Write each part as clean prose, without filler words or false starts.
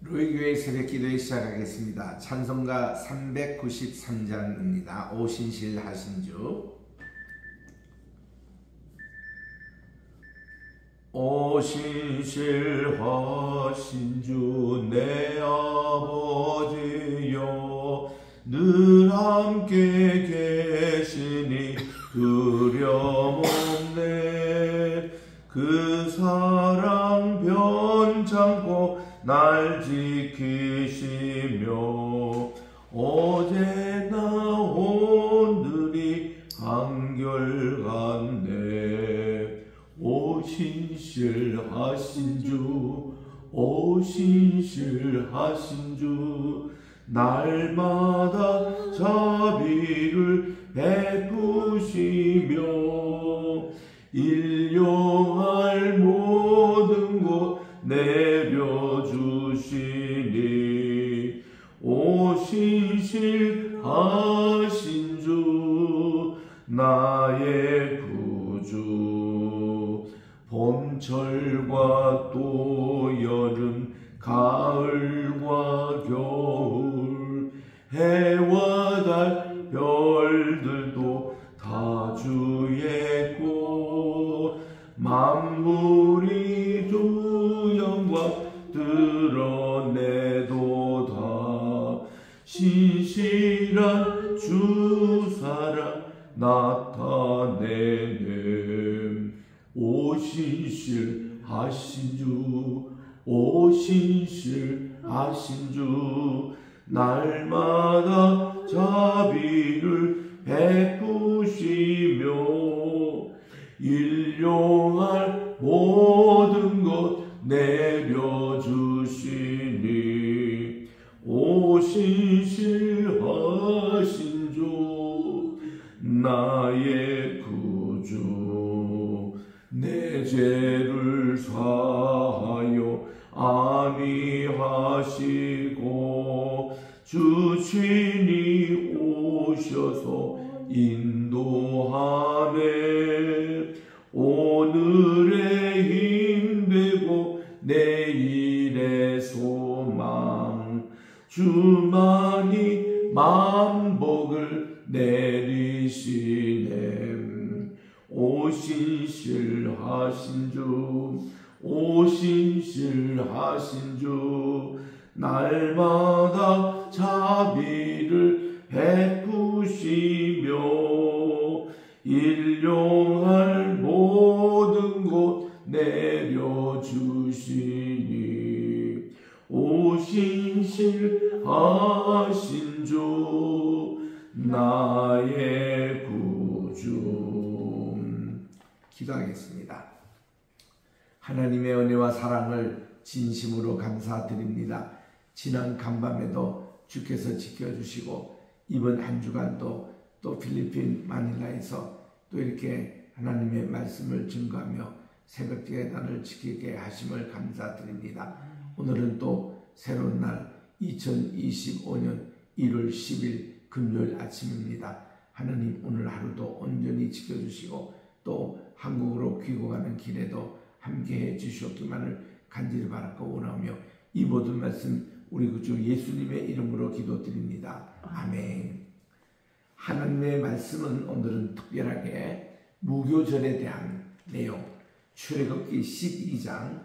로이교회 새벽기도에 시작하겠습니다. 찬송가 393장입니다. 오신실 하신주. 오신실 하신주 내 아버지여, 늘 함께 계시니 두려움없네. 그 사랑 변찮고 날 지키시며 어제나 오늘이 한결같네. 오신실하신 주, 오신실하신 주, 날마다 자비를 베푸시며 일용할 모든 것 내려주시니 오신실하신 주, 나의 구주. 봄철과 또 여름, 가을과 겨울, 해와 달 별들도 다 주의 것, 만물이 주 영광 드러내도다. 신실한 주 사랑 나타내네. 오신실하신 주, 오신실하신 주, 날마다 자비를 베푸시며 일용할 모든 것 내려주시니 오신실하신 주, 나의 구주. 내 죄를 사하여 안위하시고 주친이 오셔서 인도하네. 오늘의 힘되고 내일의 소망, 주만이 만복을 내리시네. 오신실하신 주, 오신실하신 주, 날마다 자비를 베푸시며 일용할 모든 것 내려주시니 오신실하신 주, 나의 구주. 기도하겠습니다. 하나님의 은혜와 사랑을 진심으로 감사드립니다. 지난 간밤에도 주께서 지켜주시고 이번 한 주간도 또 필리핀 마닐라에서 또 이렇게 하나님의 말씀을 증거하며 새벽 예단을 지키게 하심을 감사드립니다. 오늘은 또 새로운 날 2025년 1월 10일 금요일 아침입니다. 하나님 오늘 하루도 온전히 지켜주시고 또 한국으로 귀국하는 길에도 함께해 주시옵기만을 간절히 바라고 원하며 이 모든 말씀 우리 구주 예수님의 이름으로 기도드립니다. 아멘. 하나님의 말씀은 오늘은 특별하게 무교절에 대한 내용, 출애굽기 12장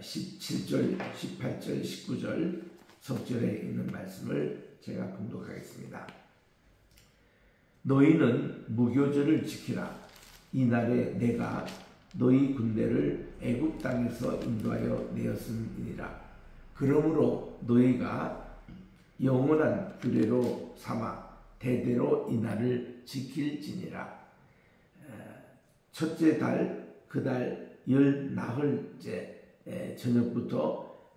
17절, 18절, 19절 석절에 있는 말씀을 제가 봉독하겠습니다. 너희는 무교절을 지키라. 이날에 내가 너희 군대를 애굽 땅에서 인도하여 내었음이니라. 그러므로 너희가 영원한 규례로 삼아 대대로 이날을 지킬지니라. 첫째 달 그 달 열 나흘째 저녁부터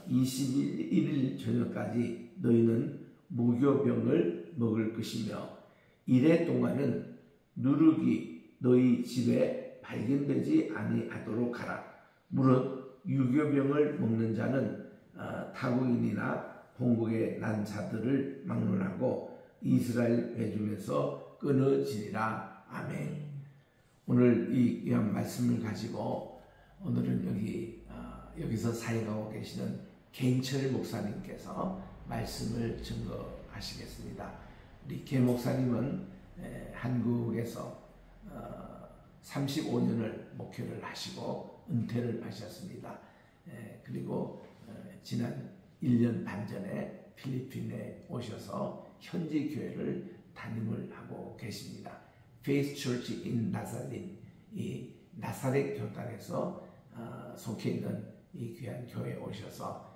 21일 저녁까지 너희는 무교병을 먹을 것이며 이래 동안은 누룩이 너희 집에 발견되지 아니하도록 하라. 무릇 유교병을 먹는 자는 타국인이나 본국에 난 자들을 막론하고 이스라엘 회중에서 끊어지리라. 아멘. 오늘 이 귀한 말씀을 가지고 오늘은 여기서 사역하고 계시는 개인철 목사님께서 말씀을 증거하시겠습니다. 우리 개 목사님은 한국에서 35년을 목회를 하시고 은퇴를 하셨습니다. 그리고 지난 1년 반 전에 필리핀에 오셔서 현지 교회를 담임을 하고 계십니다. Faith Church in Nazareth, 이 나사렛 교단에서 속해 있는 이 귀한 교회에 오셔서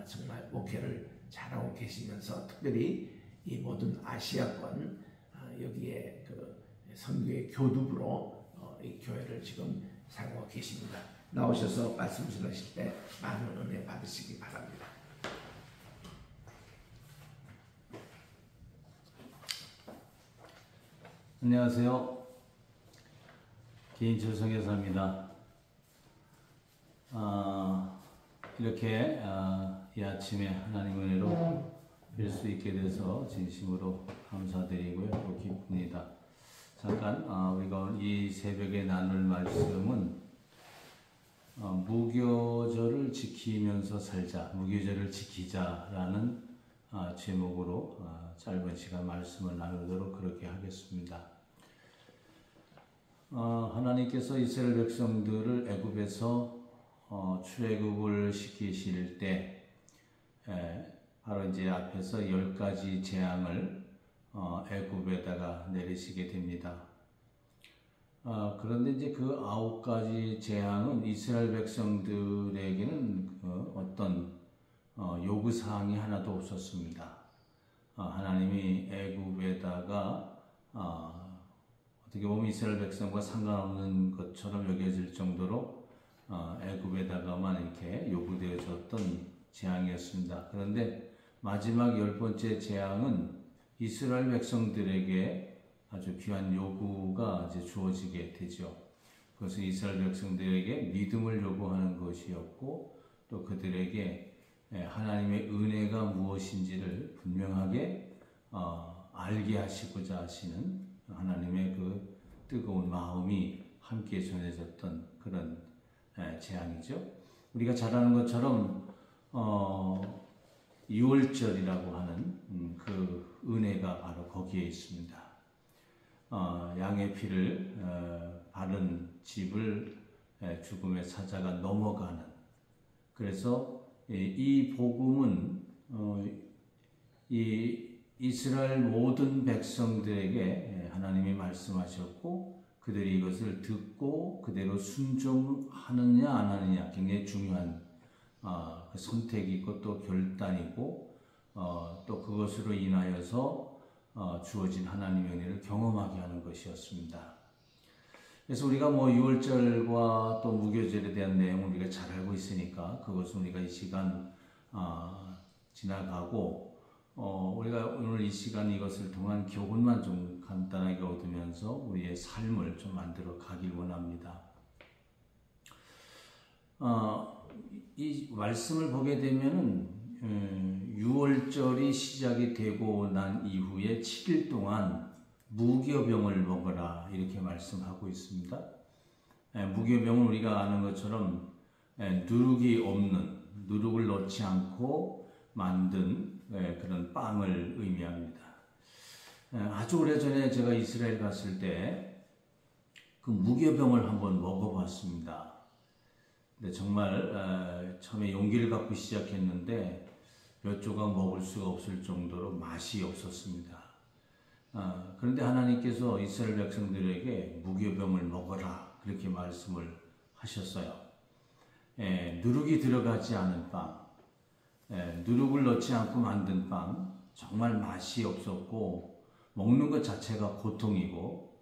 정말 목회를 잘하고 계시면서 특별히 이 모든 아시아권 여기에 그 선교의 교두부로 이 교회를 지금 사용하고 계십니다. 나오셔서 말씀 전하실 때 많은 은혜 받으시기 바랍니다. 안녕하세요. 개인철 선교사입니다. 이렇게 이 아침에 하나님 은혜로 뵐 수 있게 돼서 진심으로 감사드리고요. 또 기쁩니다. 잠깐 우리가 이 새벽에 나눌 말씀은 무교절을 지키면서 살자, 무교절을 지키자라는 제목으로 짧은 시간 말씀을 나누도록 그렇게 하겠습니다. 하나님께서 이스라엘 백성들을 애굽에서 출애굽을 시키실 때 바로 이제 앞에서 10가지 재앙을 애굽에다가 내리시게 됩니다. 그런데 이제 그 9가지 재앙은 이스라엘 백성들에게는 어떤 요구사항이 하나도 없었습니다. 하나님이 애굽에다가 어떻게 보면 이스라엘 백성과 상관없는 것처럼 여겨질 정도로 애굽에다가만 이렇게 요구되어졌던 재앙이었습니다. 그런데 마지막 10번째 재앙은 이스라엘 백성들에게 아주 귀한 요구가 이제 주어지게 되죠. 그것은 이스라엘 백성들에게 믿음을 요구하는 것이었고 또 그들에게 하나님의 은혜가 무엇인지를 분명하게 알게 하시고자 하시는 하나님의 그 뜨거운 마음이 함께 전해졌던 그런 재앙이죠. 우리가 잘 아는 것처럼 6월절이라고 하는 그 은혜가 바로 거기에 있습니다. 양의 피를 바른 집을 죽음의 사자가 넘어가는, 그래서 이 복음은 이 이스라엘 모든 백성들에게 하나님이 말씀하셨고 그들이 이것을 듣고 그대로 순종하느냐 안 하느냐 굉장히 중요한 선택이 있고 또 결단이고 또 그것으로 인하여서 주어진 하나님의 은혜를 경험하게 하는 것이었습니다. 그래서 우리가 6월절과 또 무교절에 대한 내용을 우리가 잘 알고 있으니까 그것은 우리가 이 시간 지나가고 우리가 오늘 이 시간 이것을 통한 교훈만 좀 간단하게 얻으면서 우리의 삶을 좀 만들어 가길 원합니다. 이 말씀을 보게 되면은 6월절이 시작이 되고 난 이후에 7일 동안 무교병을 먹어라 이렇게 말씀하고 있습니다. 무교병은 우리가 아는 것처럼 누룩이 없는, 누룩을 넣지 않고 만든 그런 빵을 의미합니다. 아주 오래전에 제가 이스라엘 갔을 때 그 무교병을 한번 먹어봤습니다. 근데 정말 처음에 용기를 갖고 시작했는데 몇 조각 먹을 수가 없을 정도로 맛이 없었습니다. 그런데 하나님께서 이스라엘 백성들에게 무교병을 먹어라 그렇게 말씀을 하셨어요. 누룩이 들어가지 않은 빵, 누룩을 넣지 않고 만든 빵, 정말 맛이 없었고 먹는 것 자체가 고통이고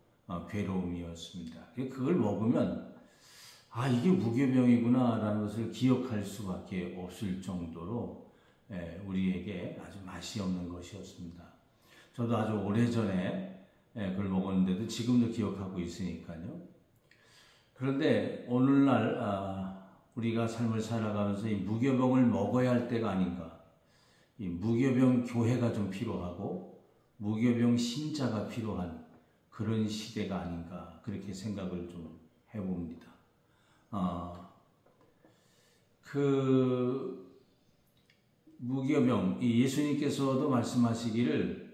괴로움이었습니다. 그걸 먹으면 이게 무교병이구나 라는 것을 기억할 수밖에 없을 정도로 우리에게 아주 맛이 없는 것이었습니다. 저도 아주 오래전에 그걸 먹었는데도 지금도 기억하고 있으니까요. 그런데 오늘날 우리가 삶을 살아가면서 이 무교병을 먹어야 할 때가 아닌가, 이 무교병 교회가 좀 필요하고 무교병 신자가 필요한 그런 시대가 아닌가 그렇게 생각을 좀 해봅니다. 무교병, 이 예수님께서도 말씀하시기를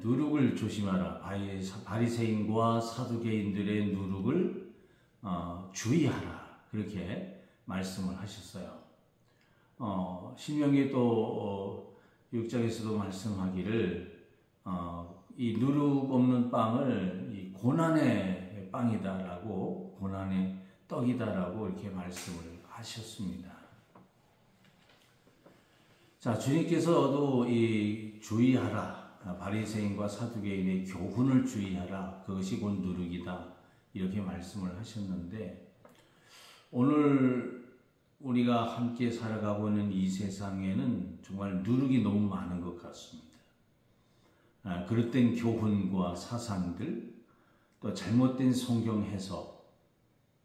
누룩을 조심하라. 바리새인과 사두개인들의 누룩을 주의하라. 그렇게 말씀을 하셨어요. 신명기 또 6장에서도 말씀하기를 이 누룩 없는 빵을 이 고난의 빵이다라고, 고난의 떡이다라고 이렇게 말씀을 하셨습니다. 자, 주님께서도 이 주의하라, 바리새인과 사두개인의 교훈을 주의하라, 그것이 곧 누룩이다, 이렇게 말씀을 하셨는데, 오늘 우리가 함께 살아가고 있는 이 세상에는 정말 누룩이 너무 많은 것 같습니다. 그릇된 교훈과 사상들, 또 잘못된 성경 해석,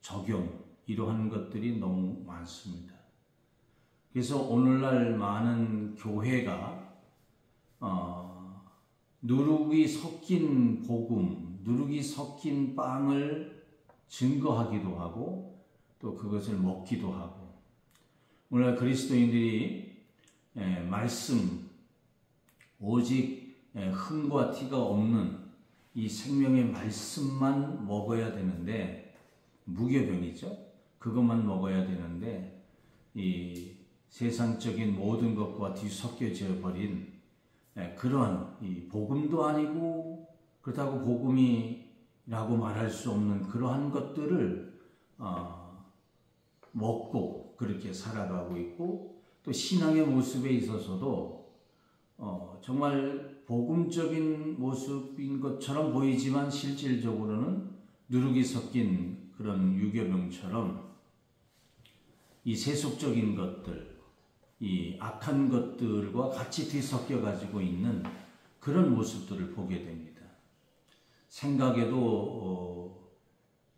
적용, 이러한 것들이 너무 많습니다. 그래서 오늘날 많은 교회가 누룩이 섞인 복음, 누룩이 섞인 빵을 증거하기도 하고 또 그것을 먹기도 하고, 오늘날 그리스도인들이 말씀, 오직 흥과 티가 없는 이 생명의 말씀만 먹어야 되는데, 무교병이죠. 그것만 먹어야 되는데 이 세상적인 모든 것과 뒤섞여져 버린 그런 이 복음도 아니고, 그렇다고 복음이라고 말할 수 없는 그러한 것들을 먹고 그렇게 살아가고 있고, 또 신앙의 모습에 있어서도 정말 복음적인 모습인 것처럼 보이지만 실질적으로는 누룩이 섞인 그런 유교병처럼 이 세속적인 것들, 이 악한 것들과 같이 뒤섞여 가지고 있는 그런 모습들을 보게 됩니다. 생각에도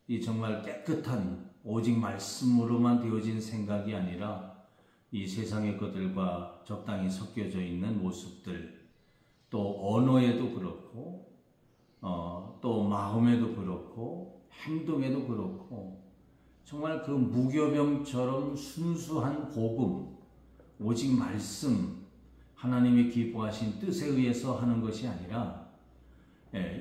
이 정말 깨끗한 오직 말씀으로만 되어진 생각이 아니라 이 세상의 것들과 적당히 섞여져 있는 모습들, 또 언어에도 그렇고 또 마음에도 그렇고 행동에도 그렇고, 정말 그 무교병처럼 순수한 복음, 오직 말씀, 하나님이 기뻐하신 뜻에 의해서 하는 것이 아니라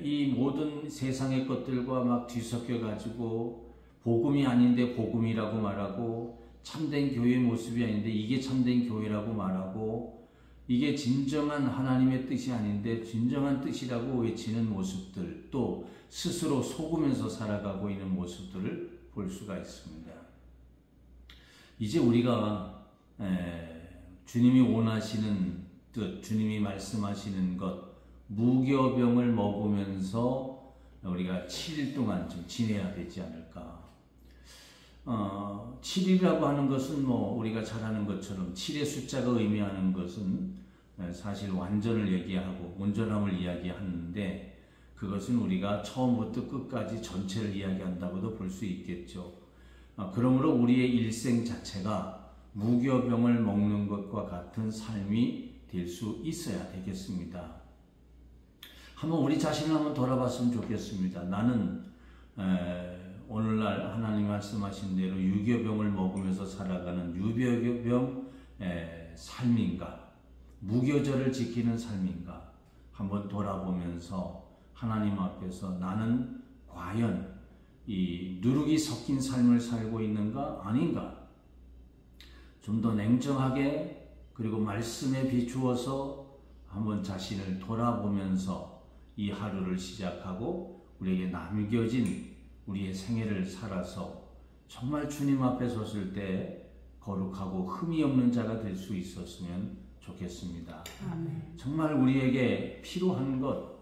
이 모든 세상의 것들과 막 뒤섞여 가지고 복음이 아닌데 복음이라고 말하고, 참된 교회의 모습이 아닌데 이게 참된 교회라고 말하고, 이게 진정한 하나님의 뜻이 아닌데 진정한 뜻이라고 외치는 모습들, 또 스스로 속으면서 살아가고 있는 모습들을 볼 수가 있습니다. 이제 우리가 주님이 원하시는 뜻, 주님이 말씀하시는 것, 무교병을 먹으면서 우리가 7일 동안 좀 지내야 되지 않을까. 7일이라고 하는 것은 우리가 잘 아는 것처럼 7의 숫자가 의미하는 것은 사실 완전을 얘기하고 온전함을 이야기하는데, 그것은 우리가 처음부터 끝까지 전체를 이야기한다고도 볼 수 있겠죠. 그러므로 우리의 일생 자체가 무교병을 먹는 것과 같은 삶이 될 수 있어야 되겠습니다. 한번 우리 자신을 한번 돌아봤으면 좋겠습니다. 나는 오늘날 하나님 말씀하신 대로 유교병을 먹으면서 살아가는 유교병 삶인가, 무교절을 지키는 삶인가 한번 돌아보면서 하나님 앞에서 나는 과연 이 누룩이 섞인 삶을 살고 있는가 아닌가, 좀 더 냉정하게 그리고 말씀에 비추어서 한번 자신을 돌아보면서 이 하루를 시작하고 우리에게 남겨진 우리의 생애를 살아서 정말 주님 앞에 섰을 때 거룩하고 흠이 없는 자가 될 수 있었으면 좋겠습니다. 아멘. 정말 우리에게 필요한 것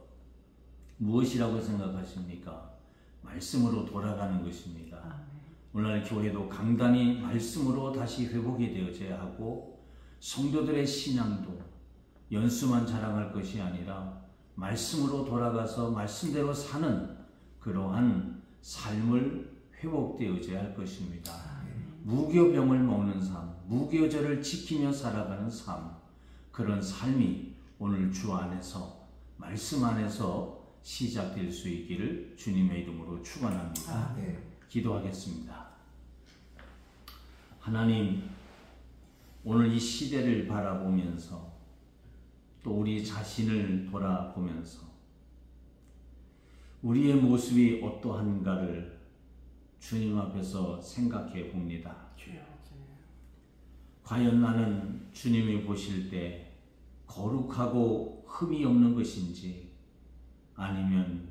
무엇이라고 생각하십니까? 말씀으로 돌아가는 것입니다. 아멘. 오늘날 교회도 강단이 말씀으로 다시 회복이 되어져야 하고, 성도들의 신앙도 연수만 자랑할 것이 아니라 말씀으로 돌아가서 말씀대로 사는 그러한 삶을 회복되어져야 할 것입니다. 무교병을 먹는 삶, 무교절을 지키며 살아가는 삶, 그런 삶이 오늘 주 안에서, 말씀 안에서 시작될 수 있기를 주님의 이름으로 축원합니다. 기도하겠습니다. 하나님, 오늘 이 시대를 바라보면서 또 우리 자신을 돌아보면서 우리의 모습이 어떠한가를 주님 앞에서 생각해 봅니다. 과연 나는 주님이 보실 때 거룩하고 흠이 없는 것인지, 아니면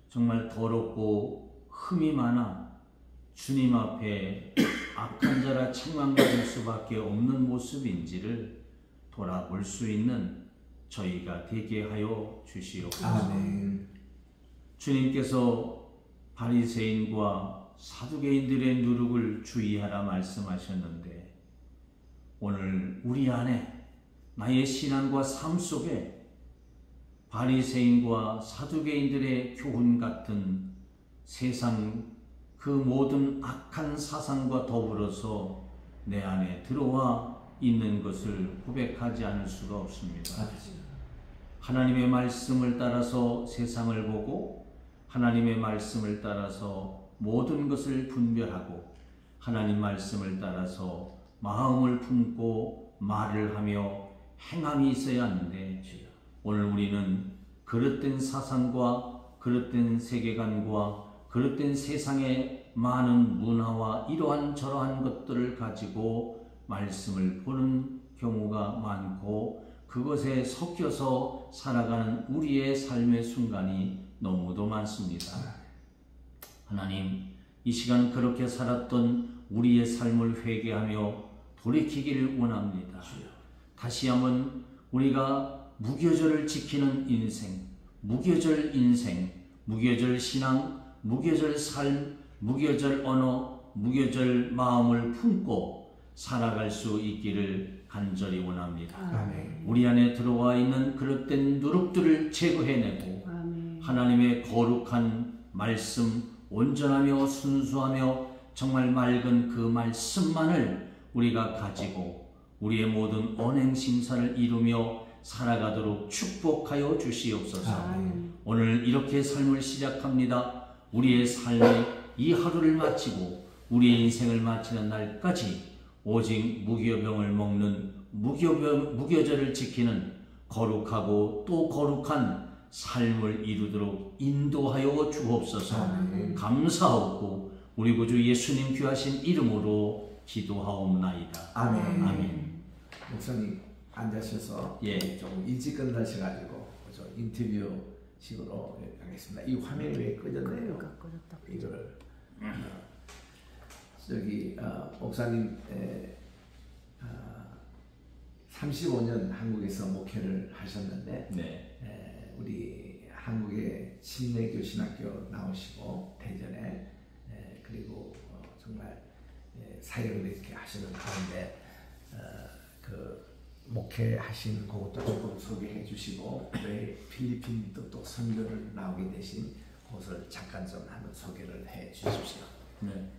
정말 더럽고 흠이 많아 주님 앞에 악한 자라 책망받을 수밖에 없는 모습인지를 돌아볼 수 있는 저희가 되게 하여 주시옵소서. 아멘. 주님께서 바리새인과 사두개인들의 누룩을 주의하라 말씀하셨는데, 오늘 우리 안에 나의 신앙과 삶 속에 바리새인과 사두개인들의 교훈 같은 세상 그 모든 악한 사상과 더불어서 내 안에 들어와 있는 것을 고백하지 않을 수가 없습니다. 하나님의 말씀을 따라서 세상을 보고 하나님의 말씀을 따라서 모든 것을 분별하고 하나님 말씀을 따라서 마음을 품고 말을 하며 행함이 있어야 하는데, 오늘 우리는 그릇된 사상과 그릇된 세계관과 그릇된 세상의 많은 문화와 이러한 저러한 것들을 가지고 말씀을 보는 경우가 많고, 그것에 섞여서 살아가는 우리의 삶의 순간이 너무도 많습니다. 하나님, 이 시간 그렇게 살았던 우리의 삶을 회개하며 돌이키기를 원합니다. 다시 한번 우리가 무교절을 지키는 인생, 무교절 인생, 무교절 신앙, 무교절 삶, 무교절 언어, 무교절 마음을 품고 살아갈 수 있기를 간절히 원합니다. 아멘. 우리 안에 들어와 있는 그릇된 누룩들을 제거해내고 하나님의 거룩한 말씀, 온전하며 순수하며 정말 맑은 그 말씀만을 우리가 가지고 우리의 모든 언행심사를 이루며 살아가도록 축복하여 주시옵소서. 아멘. 오늘 이렇게 삶을 시작합니다. 우리의 삶의 이 하루를 마치고 우리의 인생을 마치는 날까지 오직 무교병을 먹는 무교절을 지키는 거룩하고 또 거룩한 삶을 이루도록 인도하여 주옵소서. 아멘. 감사하고 우리 구주 예수님 귀하신 이름으로 기도하옵나이다. 아멘. 아멘. 목사님 앉으셔서 예. 좀 일찍 끝나셔가지고 저 인터뷰식으로 하겠습니다. 이 화면이 왜 꺼졌네요? 이거를 저기 목사님 35년 한국에서 목회를 하셨는데 네. 우리 한국의 침례교 신학교 나오시고 대전에 그리고 정말 사역을 이렇게 하시는 가운데 그 목회하신 그것도 조금 소개해 주시고 왜 필리핀도 또 선교를 나오게 되신 그것을 잠깐 좀 한번 소개를 해 주십시오. 네.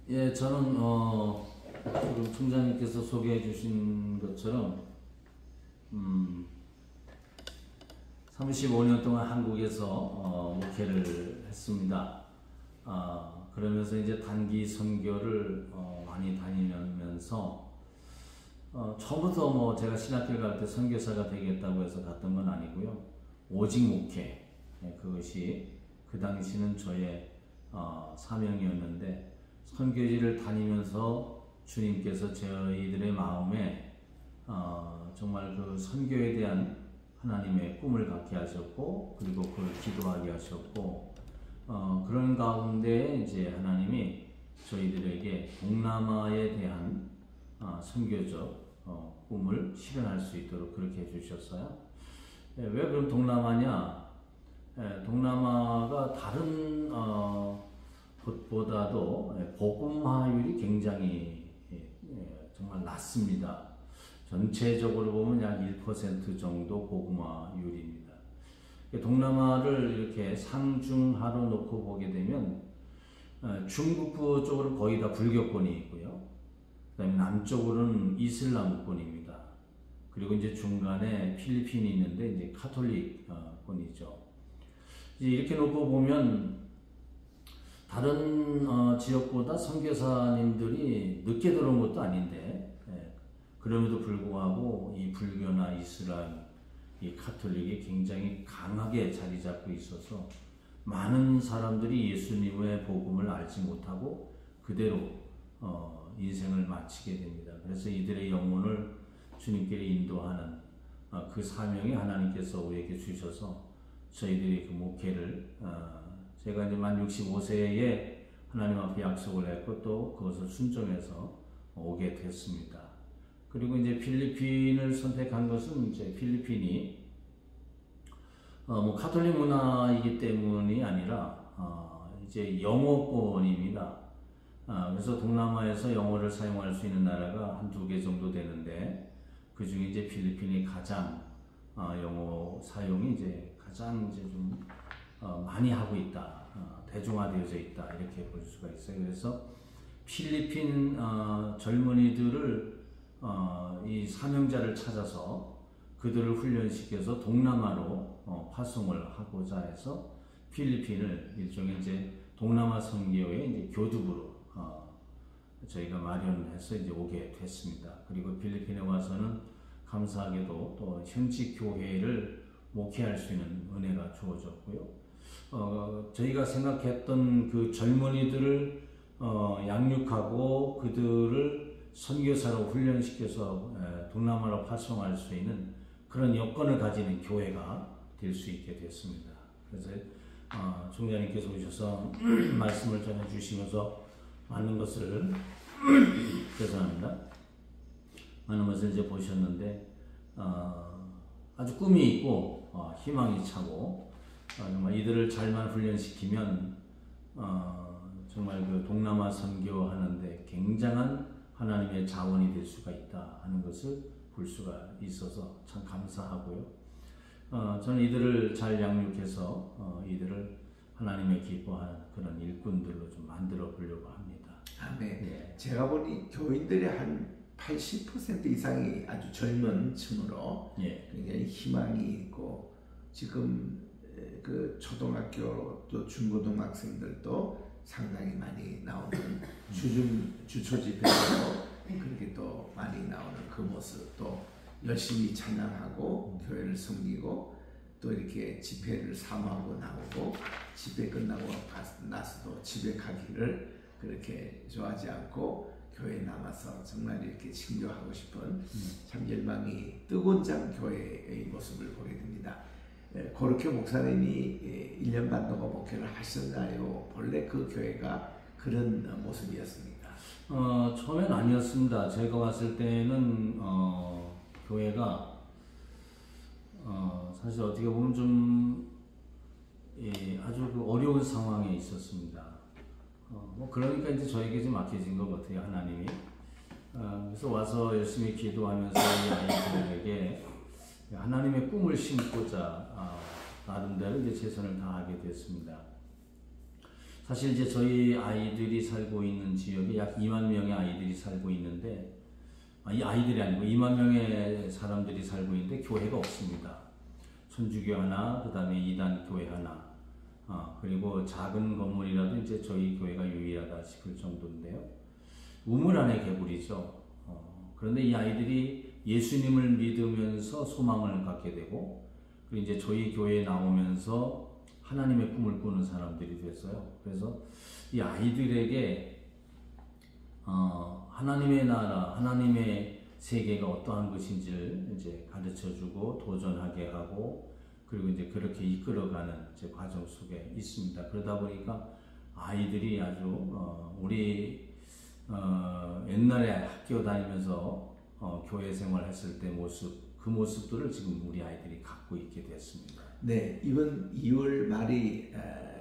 예, 저는 지금 총장님께서 소개해 주신 것처럼 35년 동안 한국에서 목회를 했습니다. 그러면서 이제 단기 선교를 많이 다니면서 처음부터 뭐 제가 신학교 갈 때 선교사가 되겠다고 해서 갔던 건 아니고요. 오직 목회, 그것이 그 당시는 저의 사명이었는데, 선교지를 다니면서 주님께서 저희들의 마음에 정말 그 선교에 대한 하나님의 꿈을 갖게 하셨고, 그리고 그걸 기도하게 하셨고, 그런 가운데 이제 하나님이 저희들에게 동남아에 대한 선교적 꿈을 실현할 수 있도록 그렇게 해주셨어요. 왜 그럼 동남아냐? 동남아가 다른 곳보다도 복음화율이 굉장히 정말 낮습니다. 전체적으로 보면 약 1% 정도 복음화율입니다. 동남아를 이렇게 상중하로 놓고 보게 되면 중국부 쪽으로 거의 다 불교권이 있고요. 그다음에 남쪽으로는 이슬람권입니다. 그리고 이제 중간에 필리핀이 있는데 이제 카톨릭권이죠. 이렇게 놓고 보면 다른 지역보다 선교사님들이 늦게 들어온 것도 아닌데 그럼에도 불구하고 이 불교나 이슬람, 이 카톨릭이 굉장히 강하게 자리 잡고 있어서 많은 사람들이 예수님의 복음을 알지 못하고 그대로 인생을 마치게 됩니다. 그래서 이들의 영혼을 주님께 인도하는 그 사명이 하나님께서 우리에게 주셔서 저희들이 그 목회를 제가 이제 만 65세에 하나님 앞에 약속을 했고 또 그것을 순종해서 오게 됐습니다. 그리고 이제 필리핀을 선택한 것은 이제 필리핀이 뭐 카톨릭 문화이기 때문이 아니라 이제 영어권입니다. 그래서 동남아에서 영어를 사용할 수 있는 나라가 한두 개 정도 되는데 그 중에 이제 필리핀이 가장 영어 사용이 이제 가장 이제 좀 많이 하고 있다, 대중화되어져 있다 이렇게 볼 수가 있어요. 그래서 필리핀 젊은이들을 이 사명자를 찾아서 그들을 훈련시켜서 동남아로 파송을 하고자 해서 필리핀을 일종의 이제 동남아 선교의 이제 교두부로 저희가 마련해서 이제 오게 됐습니다. 그리고 필리핀에 와서는 감사하게도 또 현지 교회를 목회할 수 있는 은혜가 주어졌고요. 저희가 생각했던 그 젊은이들을 양육하고 그들을 선교사로 훈련시켜서 동남아로 파송할 수 있는 그런 여건을 가지는 교회가 될 수 있게 됐습니다. 그래서 총장님께서 오셔서 말씀을 전해주시면서 많은 것을 죄송합니다. 많은 것을 이제 보셨는데 아주 꿈이 있고 희망이 차고 정말 이들을 잘만 훈련시키면 정말 그 동남아 선교하는데 굉장한 하나님의 자원이 될 수가 있다 하는 것을 볼 수가 있어서 참 감사하고요. 저는 이들을 잘 양육해서 이들을 하나님의 기뻐하는 그런 일꾼들로 좀 만들어 보려고 합니다. 아멘. 예. 제가 보니 교인들의 한 80% 이상이 아주 젊은 층으로 예. 굉장히 희망이 있고 지금 그 초등학교 또 중고등학생들도 상당히 많이 나오는 주초 집회도 그렇게 또 많이 나오는 그 모습, 또 열심히 찬양하고 교회를 섬기고 또 이렇게 집회를 사모하고 나오고 집회 끝나고 나서도 집에 가기를 그렇게 좋아하지 않고 교회에 남아서 정말 이렇게 친교하고 싶은 참 열망이 뜨거운 장 교회의 모습을 보게 됩니다. 고르케 목사님이 1년 반 동안 목회를 하셨나요? 본래 그 교회가 그런 모습이었습니까? 처음엔 아니었습니다. 제가 왔을 때는 교회가 사실 어떻게 보면 좀 아주 그 어려운 상황에 있었습니다. 뭐 그러니까 이제 저에게 좀 맡겨진 것 같아요, 하나님이. 그래서 와서 열심히 기도하면서 이 아이들에게 하나님의 꿈을 심고자 나름대로 이제 최선을 다하게 됐습니다. 사실 이제 저희 아이들이 살고 있는 지역에 약 2만 명의 아이들이 살고 있는데 이 아이들이 아니고 2만 명의 사람들이 살고 있는데 교회가 없습니다. 천주교 하나, 그 다음에 이단 교회 하나, 그리고 작은 건물이라도 이제 저희 교회가 유일하다 싶을 정도인데요. 우물 안의 개구리죠. 그런데 이 아이들이 예수님을 믿으면서 소망을 갖게 되고, 그리고 이제 저희 교회에 나오면서 하나님의 꿈을 꾸는 사람들이 됐어요. 그래서 이 아이들에게 하나님의 나라, 하나님의 세계가 어떠한 것인지를 이제 가르쳐주고 도전하게 하고, 그리고 이제 그렇게 이끌어가는 이제 과정 속에 있습니다. 그러다 보니까 아이들이 아주 우리 옛날에 학교 다니면서 교회 생활했을 때 모습, 그 모습들을 지금 우리 아이들이 갖고 있게 됐습니다. 네, 이번 2월 말이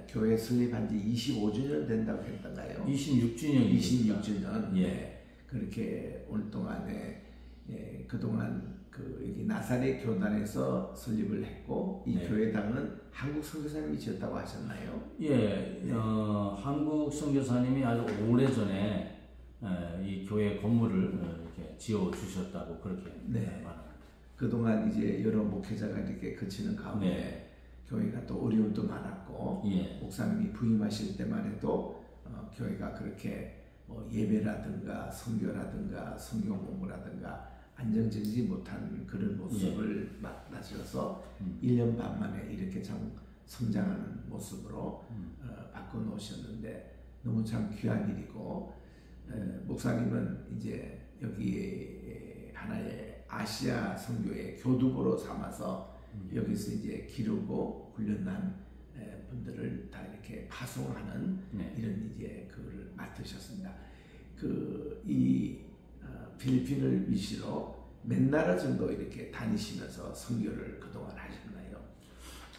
교회 설립한 지 25주년 된다고 했던가요? 26주년입니다. 26주년. 예. 네, 그렇게 올 동안에 그동안 여기 나사렛 교단에서 설립을 했고 이 네. 교회당은 한국 선교사님이 지었다고 하셨나요? 예, 한국 선교사님이 아주 오래전에 이 교회 건물을 이렇게 지어 주셨다고 그렇게 말합니다. 그동안 이제 여러 목회자가 이렇게 거치는 가운데 교회가 또 어려움도 많았고 목사님이 부임하실 때만 해도 교회가 그렇게 뭐 예배라든가 선교라든가 성경 공부라든가 안정적이지 못한 그런 모습을 만나셔서 1년 반 만에 이렇게 참 성장하는 모습으로 바꿔놓으셨는데 너무 참 귀한 일이고, 목사님은 이제 여기 하나의 아시아 선교의 교두보로 삼아서 여기서 이제 기르고 훈련한 분들을 다 이렇게 파송하는 이런 이제 그걸 맡으셨습니다. 이 필리핀을 위시로 몇 나라 정도 이렇게 다니시면서 선교를 그동안 하셨나요?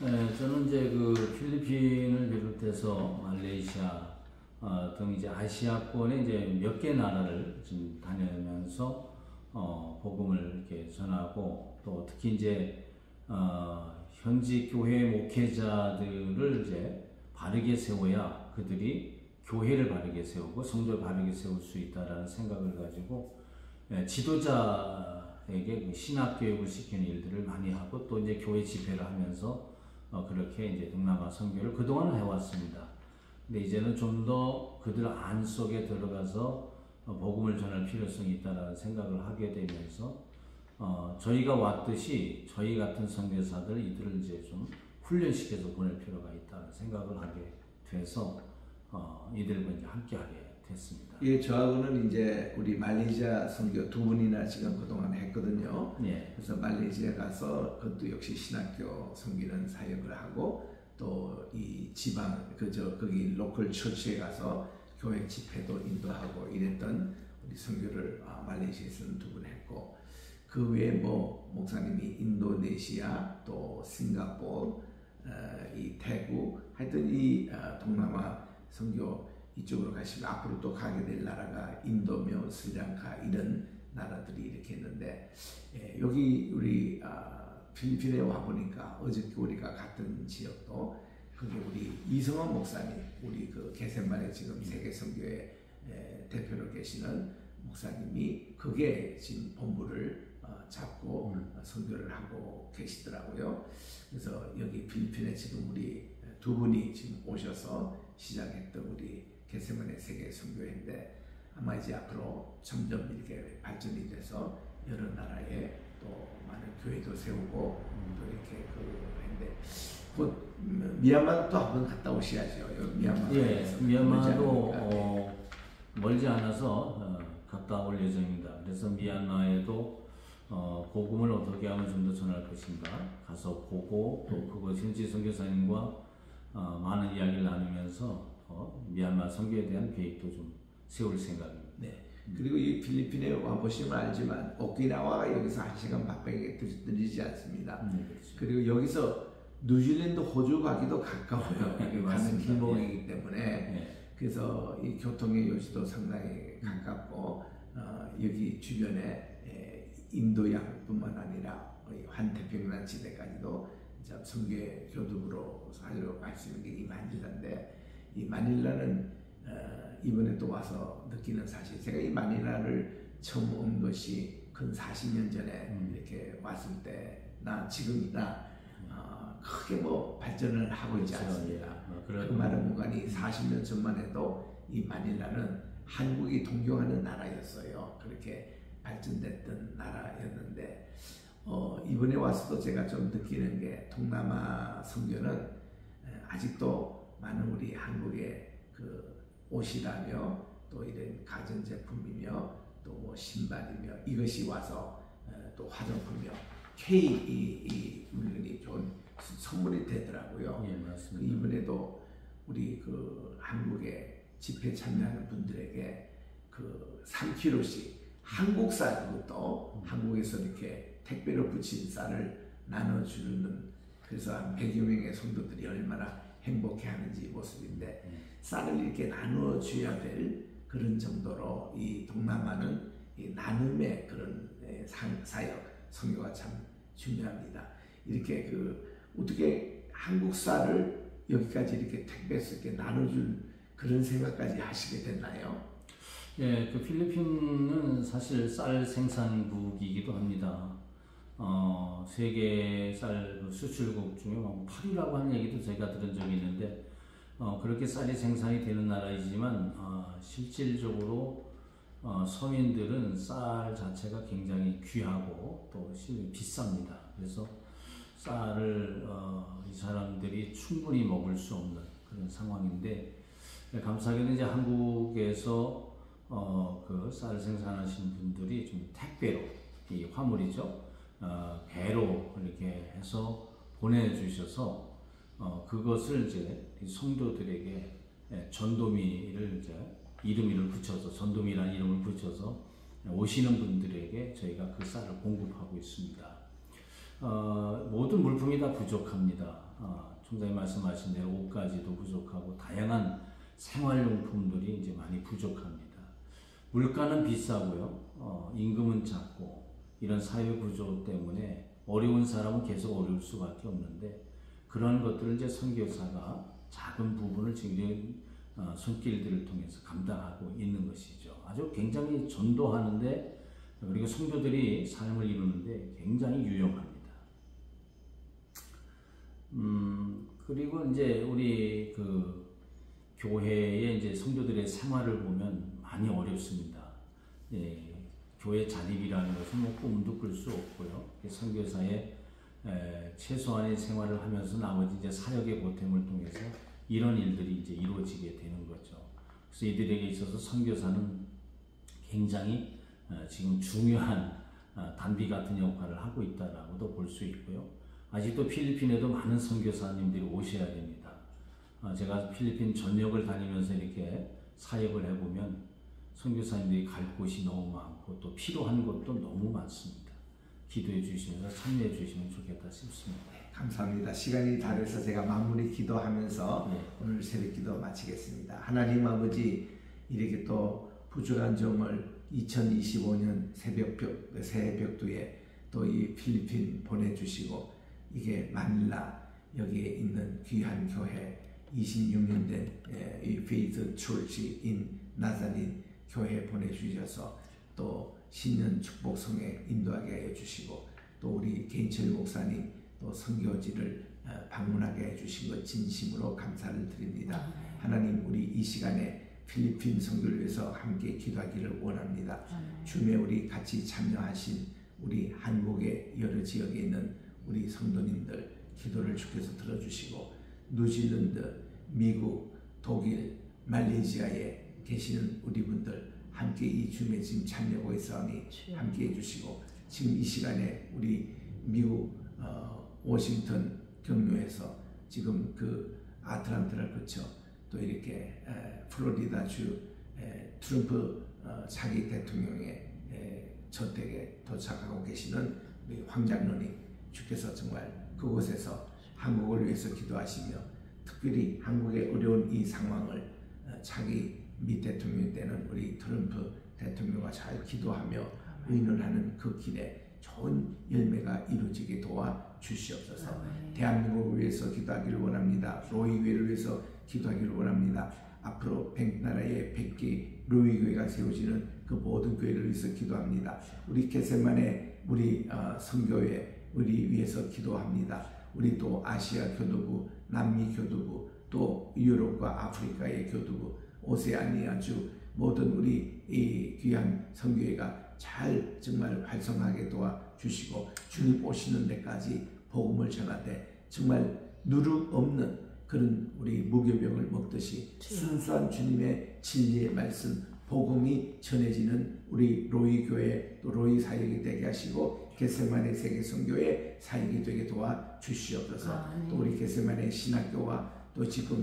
네, 저는 이제 그 필리핀을 비롯해서 말레이시아 등 이제 아시아권의 이제 몇 개 나라를 지금 다니면서 복음을 이렇게 전하고, 또 특히 이제 현지 교회 목회자들을 이제 바르게 세워야 그들이 교회를 바르게 세우고 성도를 바르게 세울 수 있다라는 생각을 가지고 지도자에게 그 신학 교육을 시키는 일들을 많이 하고, 또 이제 교회 집회를 하면서 그렇게 이제 동남아 선교를 그동안 해왔습니다. 근데 이제는 좀 더 그들 안 속에 들어가서 복음을 전할 필요성이 있다라는 생각을 하게 되면서 저희가 왔듯이 저희 같은 선교사들 이들을 이제 좀 훈련시켜서 보낼 필요가 있다는 생각을 하게 돼서 이들과 이제 함께하게 됐습니다. 예, 저하고는 이제 우리 말레이시아 선교 2분이나 지금 그동안 했거든요. 예. 그래서 말레이시아 가서 그것도 역시 신학교 섬기는 사역을 하고, 또 이 지방 거기 로컬 처치에 가서 교회 집회도 인도하고 이랬던 우리 선교를 말레이시아에서는 2분 했고, 그 외에 뭐 목사님이 인도네시아, 또 싱가포르, 이 태국, 하여튼 이 동남아 선교 이쪽으로 가시면 앞으로 또 가게 될 나라가 인도며 스리랑카 이런 나라들이 이렇게 있는데, 여기 우리 필리핀에 와 보니까 어저께 우리가 갔던 지역도 그게 우리 이성원 목사님, 우리 그 개센반에 지금 세계 선교회 대표로 계시는 목사님이 그게 지금 본부를 잡고 선교를 하고 계시더라고요. 그래서 여기 필리핀에 지금 우리 2분이 지금 오셔서 시작했던 우리 개세만의 세계 선교회인데, 아마 이제 앞으로 점점 이렇게 발전이 돼서 여러 나라에 또 많은 교회도 세우고 또 이렇게 했는데, 곧 미얀마도 한번 갔다 오셔야죠. 미얀마. 예, 미얀마도 멀지 않아서 갔다 올 예정입니다. 그래서 미얀마에도 복음을 어떻게 하면 좀 더 전할 것인가 가서 보고, 또 그곳 현지 선교사님과 많은 이야기를 나누면서 미얀마 선교에 대한 계획도 좀 세울 생각입니다. 네. 그리고 이 필리핀에 와 보시면 알지만 오키나와가 여기서 1시간 반밖에 들리지 않습니다. 그렇죠. 그리고 여기서 뉴질랜드, 호주 가기도 가까워요. 가는 길목이기 때문에. 네. 그래서 이 교통의 요지도 상당히 가깝고, 여기 주변에 인도양뿐만 아니라 환태평양 지대까지도 선교의 교두부로 하려고 할 수 있는 게 이 마닐라인데, 이 마닐라는 이번에 또 와서 느끼는 사실, 제가 이 마닐라를 처음 온 것이 근 40년 전에 이렇게 왔을 때나 지금이나 크게 뭐 발전을 하고 있지 않습니다. 그 말은 뭔가니 40년 전만 해도 이 마닐라는 한국이 동경하는 나라였어요. 그렇게 발전됐던 나라였는데, 이번에 와서도 제가 좀 느끼는 게, 동남아 선교는 아직도 많은 우리 한국의 그 옷이라며 또 이런 가전제품이며 또 뭐 신발이며 이것이 와서 또 화장품이며 K 물건이 좋은 선물이 되더라고요. 예, 맞습니다. 이번에도 우리 그 한국에 집회 참여하는 분들에게 그 3kg씩 한국 쌀, 그것도 한국에서 이렇게 택배로 붙인 쌀을 나눠주는, 그래서 한 100여 명의 성도들이 얼마나 행복해하는지 모습인데, 쌀을 이렇게 나눠줘야 될 그런 정도로 이 동남아는 이 나눔의 그런 사역, 선교가 참 중요합니다. 이렇게 어떻게 한국 쌀을 여기까지 이렇게 택배에서 이렇게 나눠줄 그런 생각까지 하시게 됐나요? 예, 그 필리핀은 사실 쌀 생산국이기도 합니다. 세계 쌀 수출국 중에 8위라고 하는 얘기도 제가 들은 적이 있는데, 그렇게 쌀이 생산이 되는 나라이지만 실질적으로 서민들은 쌀 자체가 굉장히 귀하고 또 비쌉니다. 그래서 쌀을 이 사람들이 충분히 먹을 수 없는 그런 상황인데, 감사하게도 이제 한국에서 그 쌀 생산하시는 분들이 좀 택배로, 이 화물이죠, 배로 이렇게 해서 보내주셔서 그것을 이제 성도들에게 전도미를 이제 이름을 붙여서, 전도미라는 이름을 붙여서 오시는 분들에게 저희가 그 쌀을 공급하고 있습니다. 모든 물품이 다 부족합니다. 총장님 말씀하신 대로 옷가지도 부족하고 다양한 생활용품들이 이제 많이 부족합니다. 물가는 비싸고요, 임금은 작고, 이런 사회 구조 때문에 어려운 사람은 계속 어려울 수밖에 없는데, 그런 것들을 이제 선교사가 작은 부분을 지금 손길들을 통해서 감당하고 있는 것이죠. 아주 굉장히 전도하는데, 그리고 성도들이 삶을 이루는데 굉장히 유용합니다. 그리고 이제 우리 그 교회의 이제 성도들의 생활을 보면 많이 어렵습니다. 예, 교회 자립이라는 것은 뭐 꿈도 꿀 수 없고요. 선교사의 최소한의 생활을 하면서 나머지 이제 사역의 보탬을 통해서 이런 일들이 이제 이루어지게 되는 거죠. 그래서 이들에게 있어서 선교사는 굉장히 지금 중요한 단비 같은 역할을 하고 있다라고도 볼 수 있고요. 아직도 필리핀에도 많은 선교사님들이 오셔야 됩니다. 제가 필리핀 전역을 다니면서 이렇게 사역을 해보면 선교사님들이 갈 곳이 너무 많고 또 필요한 것도 너무 많습니다. 기도해 주시면서 참여해 주시면 좋겠다 싶습니다. 감사합니다. 시간이 다 돼서 제가 마무리 기도하면서 오늘 새벽 기도 마치겠습니다. 하나님 아버지, 이렇게 또 부족한 점을 2025년 새벽두에 또 이 필리핀 보내주시고, 이게 마닐라 여기에 있는 귀한 교회 26년 된 이 페이스 철치 인 나자린 교회 보내주셔서 또 신년 축복성에 인도하게 해주시고, 또 우리 개인철 목사님 또 선교지를 방문하게 해주신 것 진심으로 감사를 드립니다. 하나님, 우리 이 시간에 필리핀 선교를 위해서 함께 기도하기를 원합니다. 줌에 우리 같이 참여하신 우리 한국의 여러 지역에 있는 우리 성도님들 기도를 주께서 들어주시고, 뉴질랜드, 미국, 독일, 말레이시아에 계시는 우리 분들 함께 이 줌에 지금 참여하고 있으니 함께 해주시고, 지금 이 시간에 우리 미국 워싱턴 경로에서 지금 그 아틀란타를 거쳐 또 이렇게 플로리다주 트럼프 차기 대통령의 저택에 도착하고 계시는 우리 황장로님, 주께서 정말 그곳에서 한국을 위해서 기도하시며, 특별히 한국의 어려운 이 상황을 차기 미 대통령 때는 우리 트럼프 대통령과 잘 기도하며 의논하는 그 길에 좋은 열매가 이루어지게 도와 주시옵소서. 대한민국을 위해서 기도하기를 원합니다. 로이교회를 위해서 기도하기를 원합니다. 앞으로 100나라에 100개 로이교회가 세워지는 그 모든 교회를 위해서 기도합니다. 우리 겟세마네 우리 선교회 우리 위해서 기도합니다. 우리 또 아시아 교도부, 남미 교도부, 또 유럽과 아프리카의 교도부, 오세아니아주 모든 우리 이 귀한 선교회가 잘 정말 활성하게 도와주시고, 주님 오시는 데까지 복음을 전하되 정말 누룩 없는 그런 우리 무교병을 먹듯이 순수한 주님의 진리의 말씀 복음이 전해지는 우리 로이 교회 또 로이 사역이 되게 하시고, 겟세마네 세계 선교회 사역이 되게 도와 주시옵소서. 또 우리 겟세마네 신학교와 또 지금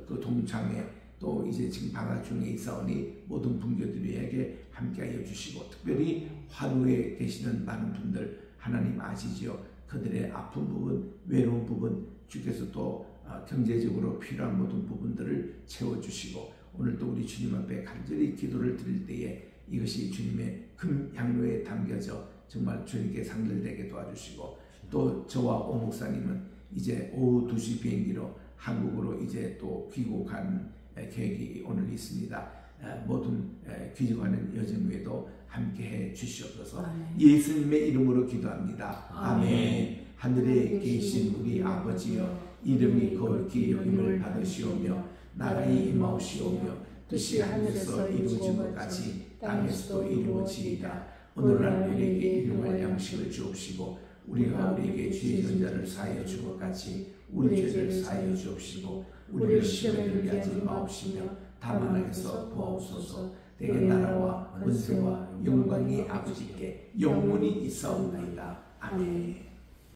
그 동창회 또 이제 지금 방학 중에 있사오니 모든 분교들에게 함께하여 주시고, 특별히 화루에 계시는 많은 분들 하나님 아시지요. 그들의 아픈 부분, 외로운 부분 주께서 또 경제적으로 필요한 모든 부분들을 채워주시고, 오늘도 우리 주님 앞에 간절히 기도를 드릴 때에 이것이 주님의 금 향로에 담겨져 정말 주님께 상달되게 도와주시고, 또 저와 오 목사님은 이제 오후 2시 비행기로 한국으로 이제 또 귀국하는 계획이 오늘 있습니다. 모든 귀국하는 여정 외에도 함께해 주시옵소서. 예수님의 이름으로 기도합니다. 아멘. 하늘에 계신 우리 아버지여, 이름이 거룩히 여김을 받으시오며 나라의 임하옵시오며 뜻이 하늘에서 이루어진 것 같이 땅에서도 이루어지이다. 오늘날 우리에게 일용할 양식을 주옵시고 우리가 우리에게 죄 지은 자를 사하여 준 것 같이 우리 죄를 사하여 주옵시고 우리를 시험에 들게 하지 마옵시며 다만 악에서 구하옵소서. 내게 나라와 권세와 영광이 아버지께 영원히 있사옵나이다. 아멘.